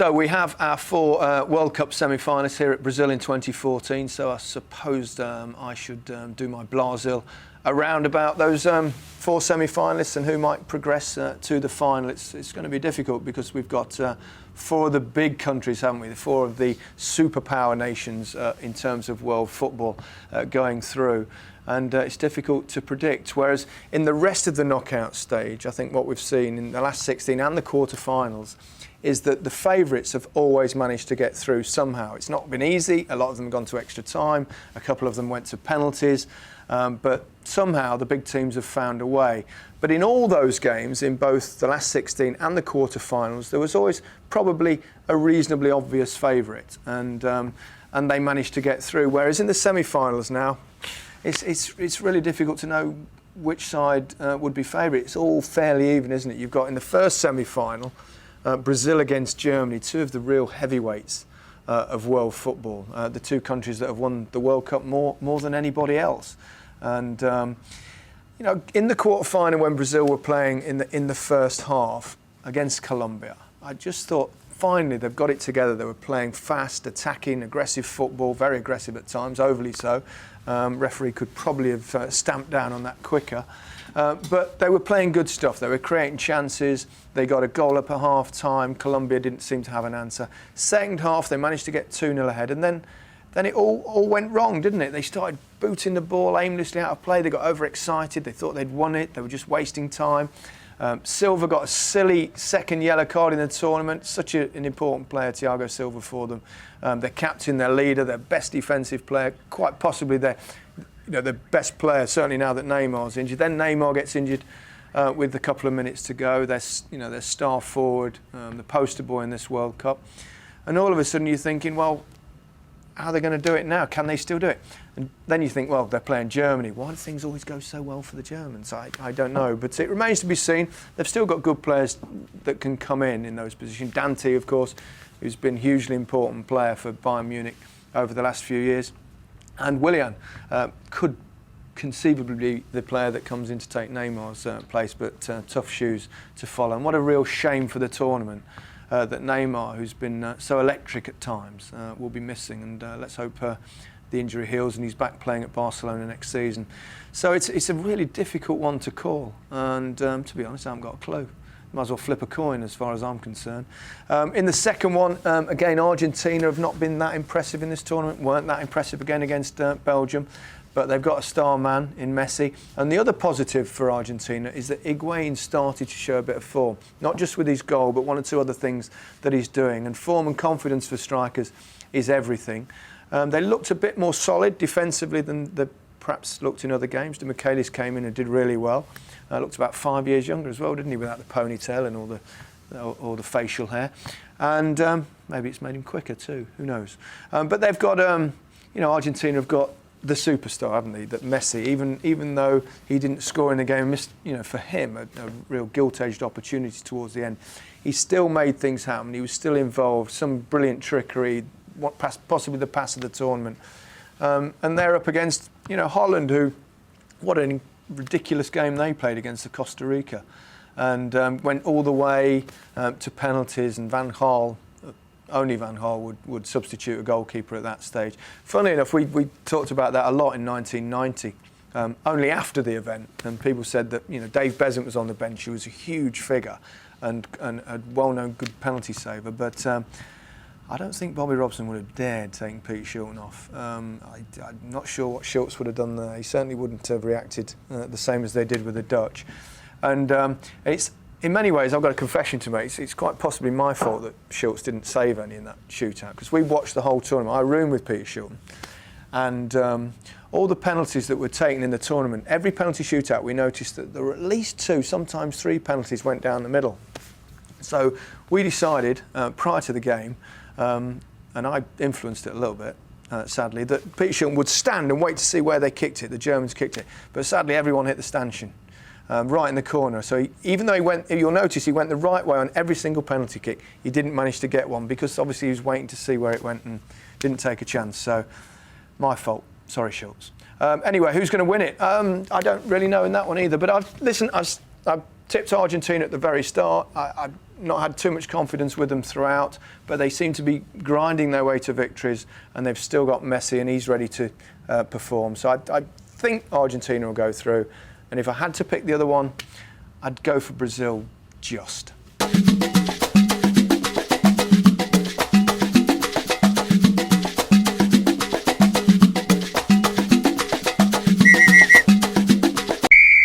So we have our four World Cup semi-finalists here at Brazil in 2014. So I suppose I should do my Blazhil around about those four semi-finalists and who might progress to the final. It's going to be difficult because we've got four of the big countries, haven't we? The four of the superpower nations in terms of world football going through. And it's difficult to predict. Whereas in the rest of the knockout stage, I think what we've seen in the last 16 and the quarterfinals is that the favourites have always managed to get through somehow. It's not been easy. A lot of them have gone to extra time. A couple of them went to penalties. But somehow the big teams have found a way. But in all those games, in both the last 16 and the quarterfinals, there was always probably a reasonably obvious favourite. And they managed to get through. Whereas in the semi-finals now, it's really difficult to know which side would be favourite. It's all fairly even, isn't it? You've got in the first semi-final, Brazil against Germany, two of the real heavyweights of world football, the two countries that have won the World Cup more than anybody else. And you know, in the quarter-final when Brazil were playing in the first half against Colombia, I just thought finally they've got it together. They were playing fast, attacking, aggressive football, very aggressive at times, overly so. Referee could probably have stamped down on that quicker. But they were playing good stuff. They were creating chances. They got a goal up at half-time. Colombia didn't seem to have an answer. Second half, they managed to get 2-0 ahead. And then it all went wrong, didn't it? They started booting the ball aimlessly out of play. They got overexcited. They thought they'd won it. They were just wasting time. Silva got a silly second yellow card in the tournament. Such an important player, Thiago Silva, for them. Their captain, their leader, their best defensive player, quite possibly their best player, certainly now that Neymar's injured. Then Neymar gets injured with a couple of minutes to go. Their star forward, the poster boy in this World Cup. And all of a sudden you're thinking, well, how are they going to do it now? Can they still do it? And then you think, well, they're playing Germany. Why do things always go so well for the Germans? I don't know. But it remains to be seen. They've still got good players that can come in those positions. Dante, of course, who's been a hugely important player for Bayern Munich over the last few years. And Willian could conceivably be the player that comes in to take Neymar's place, but tough shoes to follow. And what a real shame for the tournament that Neymar, who's been so electric at times, will be missing. And let's hope the injury heals and he's back playing at Barcelona next season. So it's a really difficult one to call. And to be honest, I haven't got a clue. Might as well flip a coin as far as I'm concerned. In the second one, again, Argentina have not been that impressive in this tournament, weren't that impressive again against Belgium, but they've got a star man in Messi. And the other positive for Argentina is that Higuain started to show a bit of form, not just with his goal, but one or two other things that he's doing. And form and confidence for strikers is everything. They looked a bit more solid defensively than they perhaps looked in other games. De Michelis came in and did really well. Looked about 5 years younger as well, didn't he, without the ponytail and all the facial hair. And maybe it's made him quicker too, who knows. But they've got, Argentina have got the superstar, haven't they, that Messi, even though he didn't score in the game, missed, for him, a real gilt-edged opportunity towards the end. He still made things happen. He was still involved, some brilliant trickery, possibly the pass of the tournament. And they're up against, Holland, who, what a ridiculous game they played against Costa Rica, and went all the way to penalties, and only Van Gaal would substitute a goalkeeper at that stage. Funnily enough, we talked about that a lot in 1990, only after the event, and people said that Dave Beasant was on the bench. He was a huge figure and a well-known good penalty saver, but I don't think Bobby Robson would have dared taking Pete Shilton off. I'm not sure what Schultz would have done there. He certainly wouldn't have reacted the same as they did with the Dutch. And it's, in many ways, I've got a confession to make. It's quite possibly my fault that Schultz didn't save any in that shootout, because we watched the whole tournament. I roomed with Peter Shilton. And all the penalties that were taken in the tournament, every penalty shootout, we noticed that there were at least 2, sometimes 3 penalties went down the middle. So we decided prior to the game, and I influenced it a little bit, sadly, that Peter Shilton would stand and wait to see where they kicked it. The Germans kicked it. But sadly, everyone hit the stanchion, right in the corner. So even though you'll notice he went the right way on every single penalty kick, he didn't manage to get one because obviously he was waiting to see where it went and didn't take a chance. So my fault. Sorry, Schultz. Anyway, who's going to win it? I don't really know in that one either. But I've I tipped Argentina at the very start. I've not had too much confidence with them throughout, but they seem to be grinding their way to victories, and they've still got Messi, and he's ready to perform. So I think Argentina will go through, and if I had to pick the other one, I'd go for Brazil just.